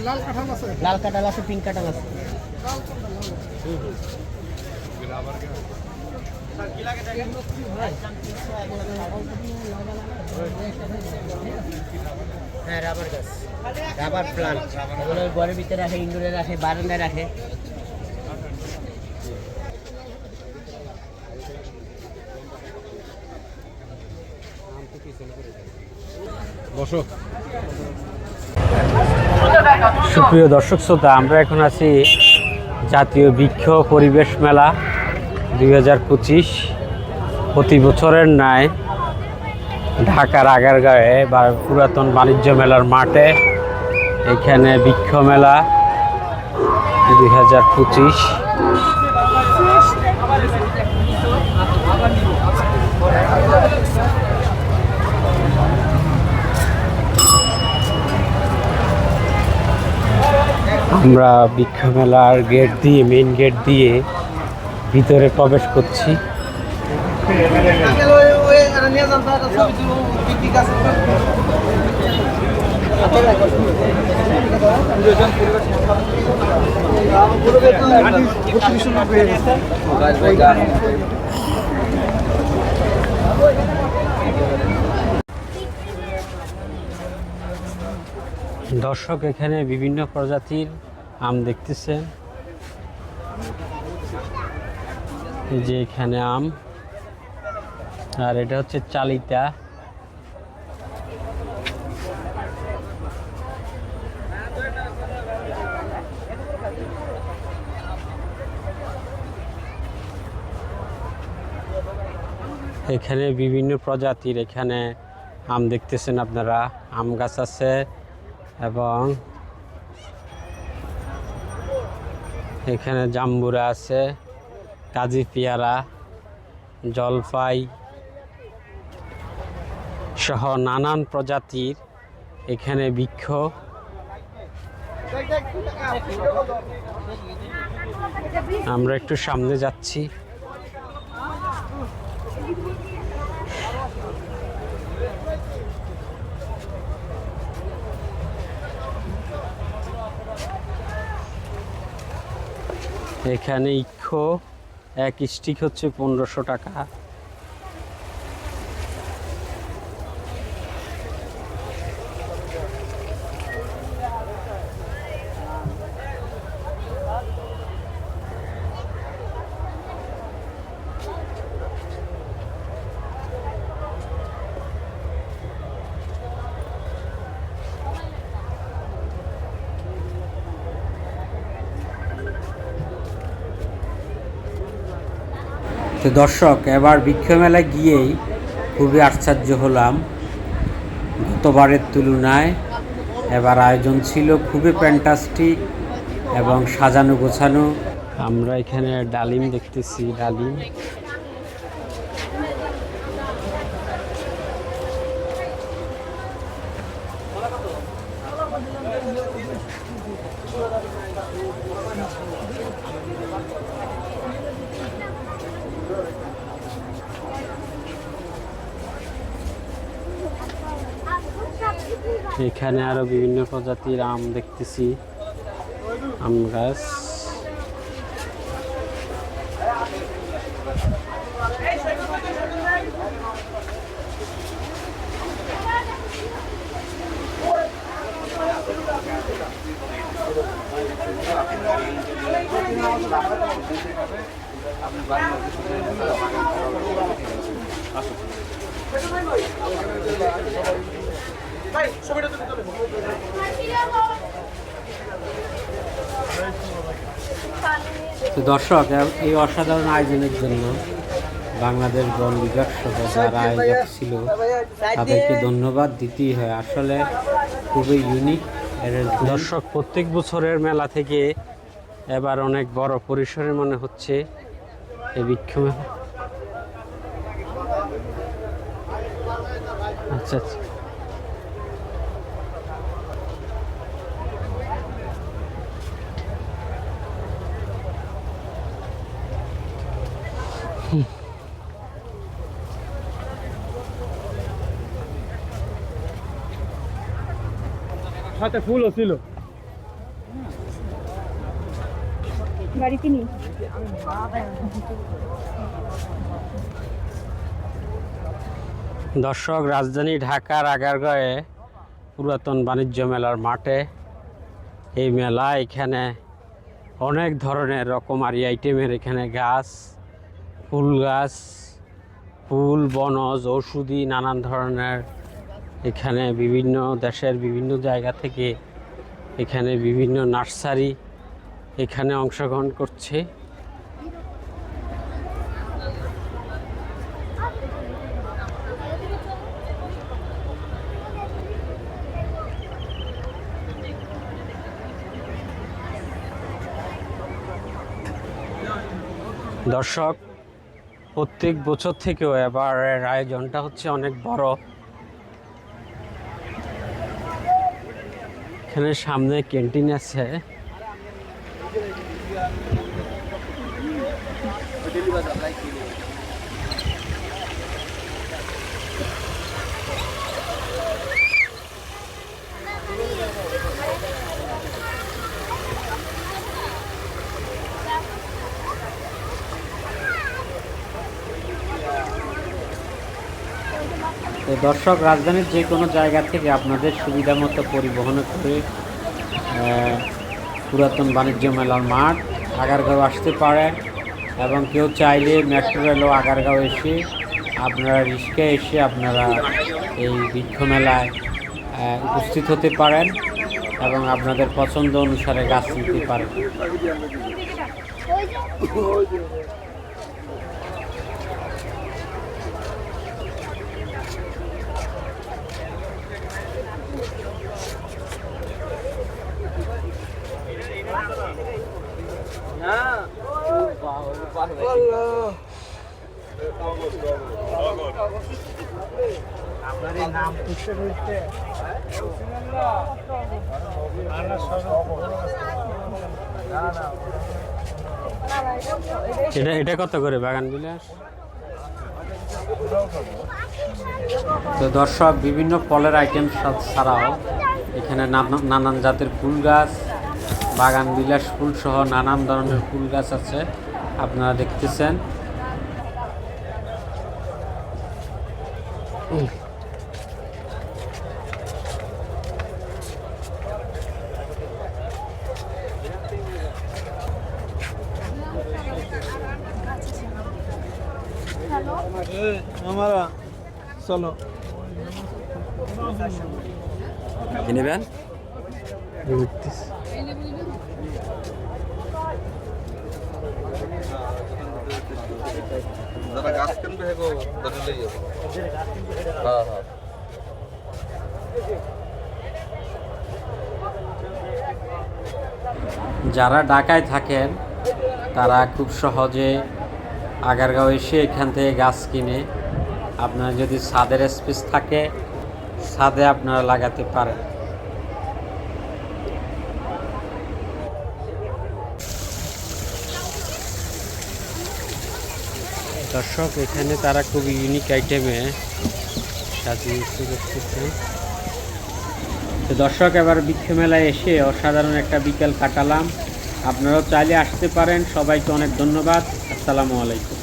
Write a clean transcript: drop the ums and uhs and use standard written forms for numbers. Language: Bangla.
লাল কাঁঠাল আছে, পিঙ্ক কাঁঠাল আছে। হ্যাঁ, রাবার গাছ, রাবার প্লান্ট, এগুলো ঘরের ভিতরে রাখে, ইনডোরে রাখে, বারান্দায় রাখে। বসো। সুপ্রিয় দর্শক শ্রোতা, আমরা এখন আছি জাতীয় বৃক্ষ পরিবেশ মেলা 2025। প্রতি বছরের ন্যায় ঢাকার আগারগাঁয়ে বা পুরাতন বাণিজ্য মেলার মাঠে এখানে বৃক্ষ মেলা 2025। আমরা বৃক্ষ মেলার গেট দিয়ে, মেইন গেট দিয়ে ভিতরে প্রবেশ করছি। দর্শক, এখানে বিভিন্ন প্রজাতির আম দেখতেছেন। এই যে এখানে আম, আর এটা হচ্ছে চালিতা। এখানে বিভিন্ন প্রজাতির এখানে আম দেখতেছেন আপনারা। আম গাছ আছে এবং এখানে জাম্বুরা আছে, কাজি পেয়ারা, জলপাই সহ নানান প্রজাতির এখানে বৃক্ষ। আমরা একটু সামনে যাচ্ছি। এখানে ইক্ষো এক স্টিক হচ্ছে 1500 টাকা। তো দর্শক, এবার বৃক্ষ মেলায় গিয়েই খুবই আশ্চর্য হলাম। গতবারের তুলনায় এবার আয়োজন ছিল খুবই ফ্যান্টাস্টিক এবং সাজানো গোছানো। আমরা এখানে ডালিম দেখতেছি, ডালিম। এখানে আরো বিভিন্ন প্রজাতির আম দেখতেছি, আম গাছ। তো দর্শক, এই অসাধারণ আয়োজনের জন্য বাংলাদেশ বন বিভাগ সহ যারা আয়োজক ছিল তাদেরকে ধন্যবাদ দিতেই হয়। আসলে খুবই ইউনিক। দর্শক, প্রত্যেক বছরের মেলা থেকে এবার অনেক বড় পরিসরে মনে হচ্ছে এই বৃক্ষ মেলা। আচ্ছা আচ্ছা, সাথে ফুলও ছিল। গাড়িতে নিই। দর্শক, রাজধানী ঢাকার আগারগাঁয়ে পুরাতন বাণিজ্য মেলার মাঠে এই মেলা। এখানে অনেক ধরনের রকমারি আইটেমের এখানে গাছ, ফুল গাছ, ফুল, বনজ, ঔষধি নানান ধরনের এখানে বিভিন্ন দেশের বিভিন্ন জায়গা থেকে এখানে বিভিন্ন নার্সারি এখানে অংশগ্রহণ করছে। দর্শক, প্রত্যেক বছর থেকেও এবারের আয়োজনটা হচ্ছে অনেক বড়। এখানে সামনে ক্যান্টিন আছে। তো দর্শক, রাজধানীর যে কোনো জায়গা থেকে আপনাদের সুবিধা মতো পরিবহন করে পুরাতন বাণিজ্য মেলার মাঠ আগারগাঁও আসতে পারেন, এবং কেউ চাইলে মেট্রো রেলও আগারগাঁও এসে আপনারা রিক্সায় এসে আপনারা এই বৃক্ষ মেলায় উপস্থিত হতে পারেন এবং আপনাদের পছন্দ অনুসারে গাছ নিতে পারেন। এটা কত করে বাগান বিলাস? তো দর্শক, বিভিন্ন ফলের আইটেম ছাড়াও এখানে নানান জাতের ফুল গাছ, বাগান বিলাস ফুল সহ নানান ধরনের ফুল গাছ আছে, আপনারা দেখতেছেন। চলো কি নেবেন? গাছ কিনবে হেগো দলেই যাবো। হ্যাঁ হ্যাঁ, যারা ঢাকায় থাকেন তারা খুব সহজে আগারগাঁও এসে এখান থেকে গাছ কিনে আপনার যদি ছাদের স্পেস থাকে ছাদে আপনারা লাগাতে পারেন। দর্শক, এখানে তারা খুব ইউনিক আইটেমে সাজিয়েছে, দেখতেছেন। তো দর্শক, এবার বৃক্ষ মেলায় এসে অসাধারণ একটা বিকেল কাটালাম। আপনারাও চাইলে আসতে পারেন। সবাইকে অনেক ধন্যবাদ। আসসালামু আলাইকুম।